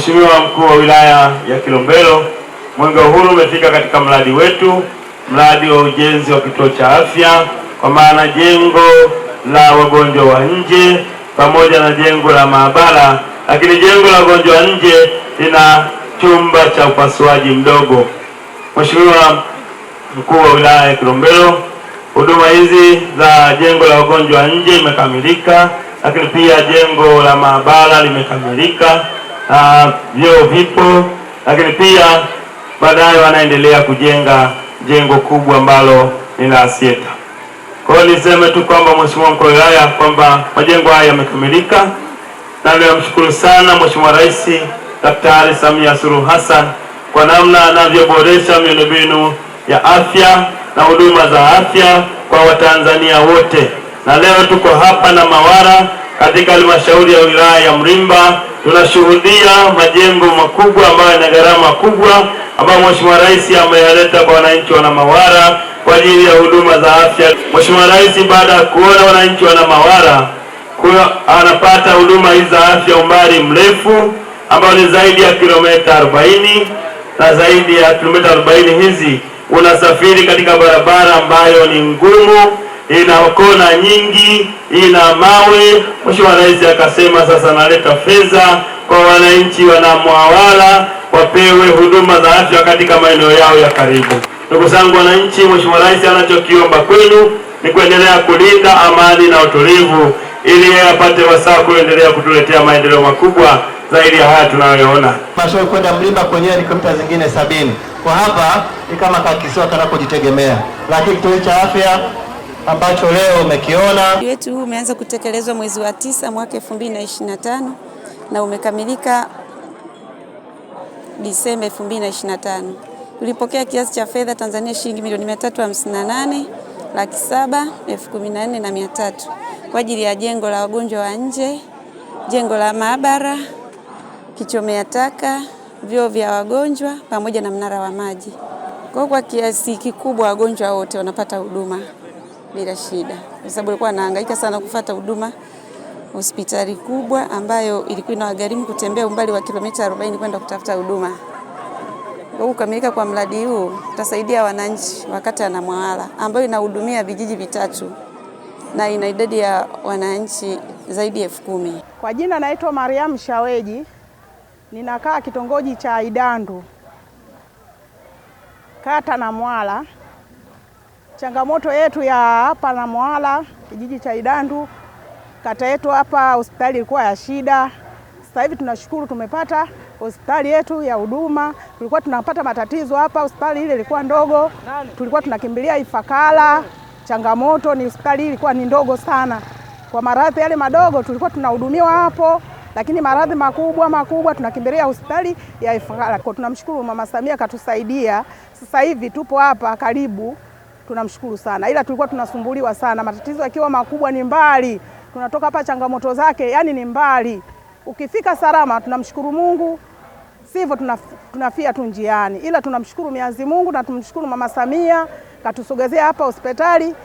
Mheshimiwa Mkuu wa Wilaya ya Kilombero, mwenge huu umefika katika mradi wetu, mradi wa ujenzi wa kituo cha afya, kwa maana jengo la wagonjwa wa nje pamoja na jengo la maabara, lakini jengo la wagonjwa wa nje lina chumba cha upasuaji mdogo. Mheshimiwa Mkuu wa Wilaya ya Kilombero, huduma hizi za jengo la wagonjwa wa nje imekamilika, lakini pia jengo la maabara limekamilika, vyoo vipo, lakini pia baadaye wanaendelea kujenga jengo kubwa ambalo ni la Asieta. Kwa hiyo niseme tu kwamba Mheshimiwa Mkuu wa Wilaya kwamba majengo haya yamekamilika, na ninamshukuru sana Mheshimiwa Rais Daktari Samia Suluhu Hassan kwa namna anavyoboresha miundombinu ya afya na huduma za afya kwa Watanzania wote. Na leo tuko hapa na Mawara katika halmashauri ya wilaya ya Mrimba, tunashuhudia majengo makubwa ambayo yana gharama kubwa ambayo Mheshimiwa Rais ameyaleta kwa wananchi wa Mawara kwa ajili ya huduma za afya. Mheshimiwa Rais baada ya kuona wananchi wa Mawara anapata huduma hizi za afya umbali mrefu ambao ni zaidi ya kilomita 40, na zaidi ya kilomita 40 hizi unasafiri katika barabara ambayo ni ngumu, ina kona nyingi, ina mawe. Mheshimiwa Rais akasema sasa naleta fedha kwa wananchi wa Mawara wapewe huduma za afya katika maeneo yao ya karibu. Ndugu zangu wananchi, Mheshimiwa Rais anachokiomba kwenu ni kuendelea kulinda amani na utulivu ili yeye apate wasaa kuendelea kutuletea maendeleo makubwa zaidi ya haya tunayoona. Mashauri kwenda Mlimba kwenyewe ni kilomita zingine 70. Kwa hapa ni kama kakisiwa kanakojitegemea. Lakini kituo cha afya ambacho leo umekiona wetu huu umeanza kutekelezwa mwezi wa 9 mwaka 2025 na umekamilika Disemba 2025. Tulipokea kiasi cha fedha Tanzania shilingi milioni 358,714,300 kwa ajili ya jengo la wagonjwa wa nje, jengo la maabara, kichomea taka, vyoo vya wagonjwa pamoja na mnara wa maji. Kwa kiasi kikubwa wagonjwa wote wanapata huduma bila shida, kwa sababu walikuwa wanahangaika sana kufuata huduma hospitali kubwa ambayo ilikuwa inawagharimu kutembea umbali wa kilomita 40 kwenda kutafuta huduma. Kwa kukamilika kwa mradi huu utasaidia wananchi wa kata ya Namwala ambayo inahudumia vijiji vitatu na ina idadi ya wananchi zaidi ya 10,000. Kwa jina naitwa Mariam Shaweji, ninakaa kitongoji cha Idandu, kata Namwala. Changamoto yetu ya hapa Namwala, kijiji cha Idandu, kata yetu hapa hospitali ilikuwa ya shida. Sasa hivi tunashukuru tumepata hospitali yetu ya huduma. Tulikuwa tunapata matatizo hapa, hospitali ile ilikuwa ndogo, tulikuwa tunakimbilia Ifakara. Changamoto ni hospitali ilikuwa ni ndogo sana. Kwa maradhi yale madogo tulikuwa tunahudumiwa hapo, lakini maradhi makubwa tunakimbilia hospitali ya Ifakara. Kwa tunamshukuru Mama Samia katusaidia. Sasa hivi tupo hapa karibu, tunamshukuru sana. Ila tulikuwa tunasumbuliwa sana, matatizo yakiwa makubwa ni mbali. Tunatoka hapa changamoto zake yani ni mbali. Ukifika salama tunamshukuru Mungu, sivyo tunafia tu njiani. Ila tunamshukuru Mwenyezi Mungu na tumshukuru Mama Samia katusogezea hapa hospitali.